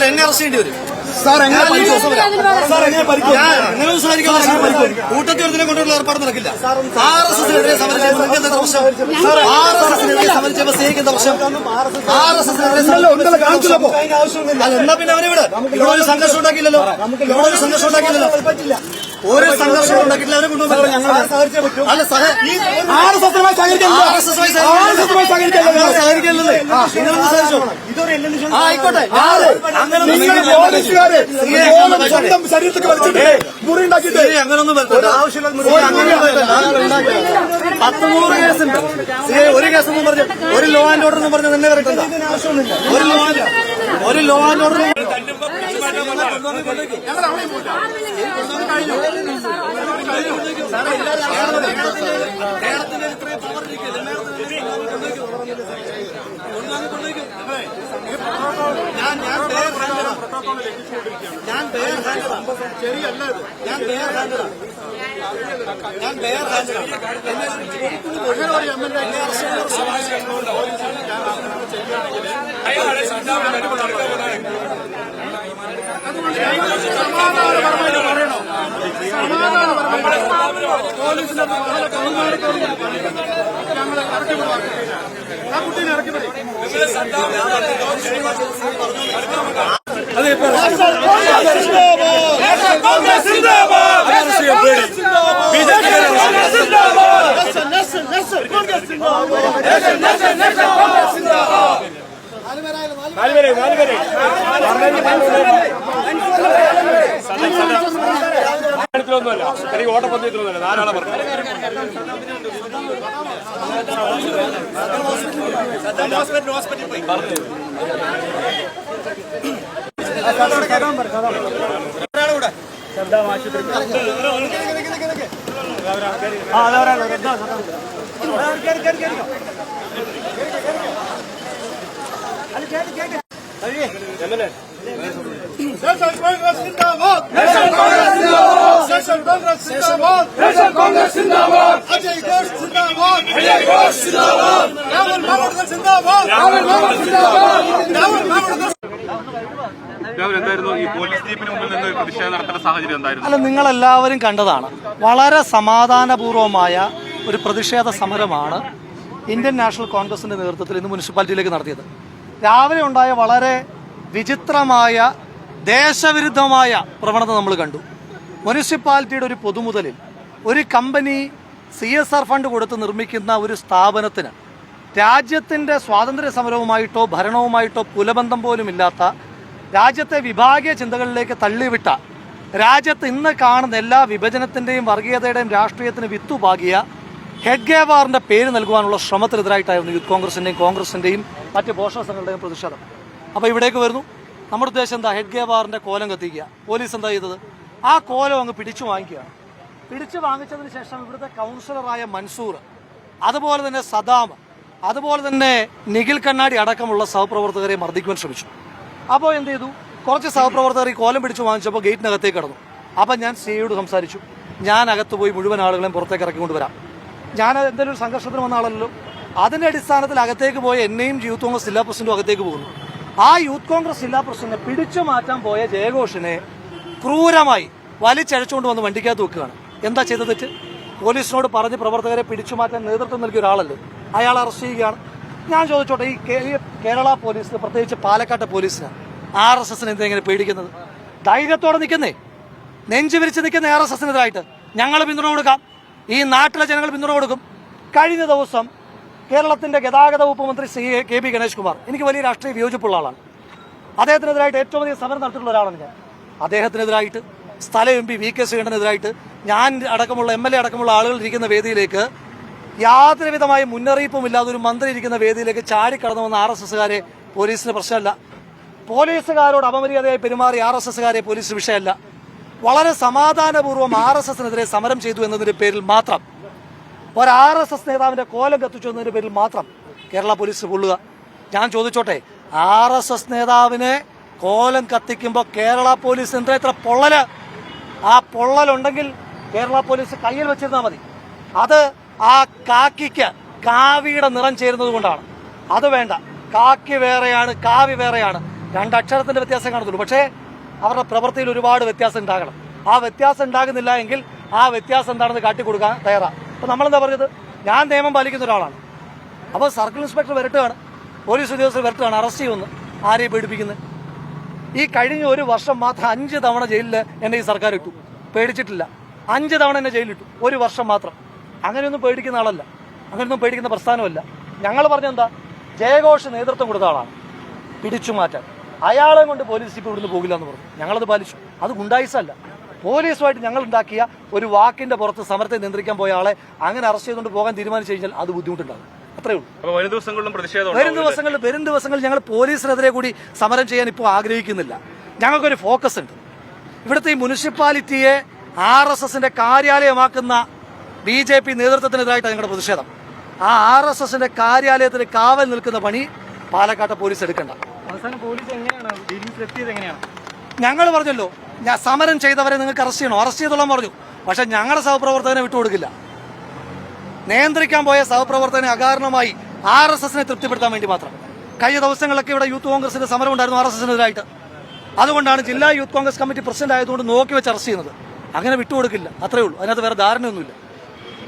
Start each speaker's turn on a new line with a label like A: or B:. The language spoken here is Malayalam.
A: എന്നെ അറസ്റ്റ് ചെയ്യേണ്ടി വരും. കൂട്ടത്തിൽ ഒരുത്തിനെ കൊണ്ടുള്ള ഏർപ്പാട് നടക്കില്ല. RSSനെതിരെ സമരം ചെയ്യുമ്പോൾ നിങ്ങൾക്ക് എന്താ പ്രശ്നം? RSSനെതിരെ സമരം ചെയ്യുമ്പോൾ സ്നേഹിക്കുന്ന പ്രശ്നം RSSനെതിരെ എന്നാ പിന്നെ അവനെ ഇവിടെ ഒരു സംഘർഷം ഉണ്ടാക്കിയില്ലല്ലോ. ഒരു സംഘർഷം ഉണ്ടാക്കിയില്ലല്ലോ. അവരെ കൊണ്ടുപോകും. അല്ല RSSുമായി സഹകരിക്കല്ലേ? നിങ്ങളൊന്ന് സഹകരിച്ചോ? ആയിക്കോട്ടെ. അങ്ങനൊന്നും 100 കേസുണ്ട്. ഒരു കേസെന്നും പറഞ്ഞു ഒരു ലോ ആൻഡ് ഓർഡർ എന്നും പറഞ്ഞു നിന്നെ വരട്ടെ. ഒരു ലോ ആൻഡ് ഓർഡർ
B: എനിക്ക് ഓട്ടപ്പന്തയത്തിലൊന്നുമല്ല, ധാരാളം പറഞ്ഞു.
C: അല്ല, നിങ്ങളെല്ലാവരും കണ്ടതാണ്. വളരെ സമാധാനപൂർവമായ ഒരു പ്രതിഷേധ സമരമാണ് ഇന്ത്യൻ നാഷണൽ കോൺഗ്രസിന്റെ നേതൃത്വത്തിൽ ഇന്ന് മുനിസിപ്പാലിറ്റിയിലേക്ക് നടത്തിയത്. രാവിലെ ഉണ്ടായ വളരെ വിചിത്രമായ ദേശവിരുദ്ധമായ പ്രവണത നമ്മൾ കണ്ടു. മുനിസിപ്പാലിറ്റിയുടെ ഒരു പൊതുമുതലിൽ ഒരു കമ്പനി CSR ഫണ്ട് കൊടുത്ത് നിർമ്മിക്കുന്ന ഒരു സ്ഥാപനത്തിന് രാജ്യത്തിൻ്റെ സ്വാതന്ത്ര്യ സമരവുമായിട്ടോ ഭരണവുമായിട്ടോ പുലബന്ധം പോലുമില്ലാത്ത, രാജ്യത്തെ വിഭാഗീയ ചിന്തകളിലേക്ക് തള്ളിവിട്ട, രാജ്യത്ത് ഇന്ന് കാണുന്ന എല്ലാ വിഭജനത്തിൻ്റെയും വർഗീയതയുടെയും രാഷ്ട്രീയത്തിന് വിത്തുപാകിയ ഹെഡ്ഗേവാറിൻ്റെ പേര് നൽകുവാനുള്ള ശ്രമത്തിനെതിരായിട്ടായിരുന്നു യൂത്ത് കോൺഗ്രസിൻ്റെയും മറ്റ് പോഷക സംഘങ്ങളുടെയും പ്രതിഷേധം. അപ്പോൾ ഇവിടേക്ക് വരുന്നു. നമ്മുടെ ഉദ്ദേശം എന്താ? ഹെഡ്ഗേവാറിൻ്റെ കോലം കത്തിക്കുക. പോലീസ് എന്താ ചെയ്തത്? ആ കോലം അങ്ങ് പിടിച്ചു വാങ്ങിക്കുകയാണ്. പിടിച്ചു വാങ്ങിച്ചതിന് ശേഷം ഇവിടുത്തെ കൗൺസിലറായ മൻസൂർ, അതുപോലെ തന്നെ സദാം, അതുപോലെ തന്നെ നിഖിൽ കണ്ണാടി അടക്കമുള്ള സഹപ്രവർത്തകരെ മർദ്ദിക്കുവാൻ ശ്രമിച്ചു. അപ്പോൾ എന്ത് ചെയ്തു? കുറച്ച് സഹപ്രവർത്തകർ ഈ കോലം പിടിച്ചു വാങ്ങിച്ചപ്പോൾ ഗേറ്റിനകത്തേക്ക് കടന്നു. അപ്പം ഞാൻ സിയോട് സംസാരിച്ചു, ഞാൻ അകത്ത് പോയി മുഴുവൻ ആളുകളെയും പുറത്തേക്ക് ഇറക്കിക്കൊണ്ടുവരാം. ഞാൻ എന്തെങ്കിലും ഒരു സംഘർഷത്തിന് വന്ന ആളല്ലോ. അതിൻ്റെ അടിസ്ഥാനത്തിൽ അകത്തേക്ക് പോയ എന്നെയും യൂത്ത് കോൺഗ്രസ് ജില്ലാ പ്രസിഡന്റും അകത്തേക്ക് പോകുന്നു. ആ യൂത്ത് കോൺഗ്രസ് ജില്ലാ പ്രസിഡന്റിനെ പിടിച്ചു മാറ്റാൻ പോയ ജയഘോഷിനെ ക്രൂരമായി വലിച്ചഴച്ചുകൊണ്ട് വന്ന് വണ്ടിക്കകത്ത് വെക്കുകയാണ്. എന്താ ചെയ്ത തെറ്റ്? പോലീസിനോട് പറഞ്ഞ് പ്രവർത്തകരെ പിടിച്ചു മാറ്റാൻ നേതൃത്വം നൽകിയ ഒരാളല്ലേ, അയാൾ അറസ്റ്റ് ചെയ്യുകയാണ്. ഞാൻ ചോദിച്ചോട്ടെ, ഈ കേരള പോലീസിന്, പ്രത്യേകിച്ച് പാലക്കാട്ടെ പോലീസിന് RSSനെ എന്തെങ്കിലും പേടിക്കുന്നത്? ധൈര്യത്തോടെ നിൽക്കുന്നേ, നെഞ്ചു വിരിച്ച് നിൽക്കുന്ന RSSനെതിരായിട്ട് ഞങ്ങൾ പിന്തുണ കൊടുക്കാം, ഈ നാട്ടിലെ ജനങ്ങൾ പിന്തുണ കൊടുക്കും. കഴിഞ്ഞ ദിവസം കേരളത്തിന്റെ ഗതാഗത വകുപ്പ് മന്ത്രി KB ഗണേഷ് കുമാർ, എനിക്ക് വലിയ രാഷ്ട്രീയ വിയോജിപ്പുള്ള ആളാണ്. അദ്ദേഹത്തിനെതിരായിട്ട് ഏറ്റവും അധികം സമരം നടത്തിയിട്ടുള്ള ഒരാളാണ് ഞാൻ. അദ്ദേഹത്തിനെതിരായിട്ട് സ്ഥല MP VK ശ്രീകണ്ഠനെതിരായിട്ട് ഞാൻ അടക്കമുള്ള MLA അടക്കമുള്ള ആളുകൾ ഇരിക്കുന്ന വേദിയിലേക്ക് യാതൊരു വിധമായ മുന്നറിയിപ്പും ഇല്ലാതെ ഒരു മന്ത്രി ഇരിക്കുന്ന വേദിയിലേക്ക് ചാടിക്കടന്നു വന്ന RSSകാരെ പോലീസിന് പ്രശ്നമല്ല. പോലീസുകാരോട് അപമര്യാദയായി പെരുമാറി RSSകാരെ പോലീസ് വിഷയമല്ല. വളരെ സമാധാനപൂർവ്വം RSSനെതിരെ സമരം ചെയ്തു എന്നതിന്റെ പേരിൽ മാത്രം, ഒരു RSS നേതാവിന്റെ കോലം കത്തിച്ചു എന്നതിന്റെ പേരിൽ മാത്രം കേരള പോലീസ് കൊള്ളുക. ഞാൻ ചോദിച്ചോട്ടെ, RSS നേതാവിനെ കോലം കത്തിക്കുമ്പോൾ കേരള പോലീസ് എന്താ ഇത്ര പൊള്ളല്? ആ പൊള്ളലുണ്ടെങ്കിൽ കേരള പോലീസ് കയ്യിൽ വെച്ചിരുന്നാൽ മതി. അത് ആ കാക്കിക്ക് കാവിയുടെ നിറം ചേരുന്നത് കൊണ്ടാണ്. അത് വേണ്ട. കാക്കി വേറെയാണ്, കാവി വേറെയാണ്. രണ്ടക്ഷരത്തിന്റെ വ്യത്യാസം കാണത്തുള്ളൂ. പക്ഷേ അവരുടെ പ്രവൃത്തിയിൽ ഒരുപാട് വ്യത്യാസം ഉണ്ടാകണം. ആ വ്യത്യാസം ഉണ്ടാകുന്നില്ല എങ്കിൽ ആ വ്യത്യാസം എന്താണെന്ന് കാട്ടിക്കൊടുക്കാൻ തയ്യാറാണ്. അപ്പോൾ നമ്മളെന്താ പറഞ്ഞത്, ഞാൻ നിയമം പാലിക്കുന്ന ഒരാളാണ്. അപ്പോൾ സർക്കിൾ ഇൻസ്പെക്ടർ വരട്ടുകയാണ്, പോലീസ് ഉദ്യോഗസ്ഥർ വരട്ടുകയാണ്, അറസ്റ്റ് ചെയ്യുമെന്ന്. ആരെയും പേടിപ്പിക്കുന്നത്? ഈ കഴിഞ്ഞ ഒരു വർഷം മാത്രം 5 തവണ ജയിലിൽ എന്നെ ഈ സർക്കാർ ഇട്ടു. പേടിച്ചിട്ടില്ല. 5 തവണ എന്നെ ജയിലിലിട്ടു, ഒരു വർഷം മാത്രം. അങ്ങനെയൊന്നും പേടിക്കുന്ന ആളല്ല, അങ്ങനെയൊന്നും പേടിക്കുന്ന പ്രസ്ഥാനമല്ല. ഞങ്ങൾ പറഞ്ഞെന്താ, ജയഘോഷ് നേതൃത്വം കൊടുത്ത ആളാണ് പിടിച്ചു മാറ്റാൻ. അയാളെ കൊണ്ട് പോലീസ് ഇപ്പോൾ ഇവിടുന്ന് പോകില്ല എന്ന് പറഞ്ഞു. ഞങ്ങളത് പാലിച്ചു. അത് ഗുണ്ടായിസല്ല. പോലീസുമായിട്ട് ഞങ്ങൾ ഉണ്ടാക്കിയ ഒരു വാക്കിന്റെ പുറത്ത് സമരത്തെ നിയന്ത്രിക്കാൻ പോയ ആളെ അങ്ങനെ അറസ്റ്റ് ചെയ്തുകൊണ്ട് പോകാൻ തീരുമാനിച്ചു കഴിഞ്ഞാൽ അത് ബുദ്ധിമുട്ടുണ്ടാകും. അത്രേ ഉള്ളൂ.
B: വരും ദിവസങ്ങളിലും പ്രതിഷേധം
C: വരും ദിവസങ്ങളിൽ ഞങ്ങൾ പോലീസിനെതിരെ കൂടി സമരം ചെയ്യാൻ ഇപ്പോൾ ആഗ്രഹിക്കുന്നില്ല. ഞങ്ങൾക്കൊരു ഫോക്കസ് ഉണ്ട്. ഇവിടുത്തെ ഈ മുനിസിപ്പാലിറ്റിയെ RSSന്റെ കാര്യാലയമാക്കുന്ന BJP നേതൃത്വത്തിനെതിരായിട്ടാണ് ഞങ്ങളുടെ പ്രതിഷേധം. ആ RSSന്റെ കാര്യാലയത്തിന് കാവൽ നിൽക്കുന്ന പണി പാലക്കാട്ടെ പോലീസ് എടുക്കണ്ട.
D: അവസാനം പോലീസ് എങ്ങനെയാണ് എത്തിയത്? എങ്ങനെയാണ്?
C: ഞങ്ങൾ പറഞ്ഞല്ലോ, സമരം ചെയ്തവരെ നിങ്ങൾക്ക് അറസ്റ്റ് ചെയ്യണോ, അറസ്റ്റ് ചെയ്തോളാൻ പറഞ്ഞു. പക്ഷെ ഞങ്ങളുടെ സഹപ്രവർത്തകനെ വിട്ടുകൊടുക്കില്ല. നിയന്ത്രിക്കാൻ പോയ സഹപ്രവർത്തകനെ അകാരണമായി RSSനെ തൃപ്തിപ്പെടുത്താൻ വേണ്ടി മാത്രം. കഴിഞ്ഞ ദിവസങ്ങളിലൊക്കെ ഇവിടെ യൂത്ത് കോൺഗ്രസിന്റെ സമരം ഉണ്ടായിരുന്നു RSSനെതിരായിട്ട്. അതുകൊണ്ടാണ് ജില്ലാ യൂത്ത് കോൺഗ്രസ് കമ്മിറ്റി പ്രസിഡന്റ് ആയതുകൊണ്ട് നോക്കി വെച്ച് അറസ്റ്റ് ചെയ്യുന്നത്. അങ്ങനെ വിട്ടുകൊടുക്കില്ല, അത്രേ ഉള്ളൂ. അതിനകത്ത് വേറെ ധാരണയൊന്നുമില്ല.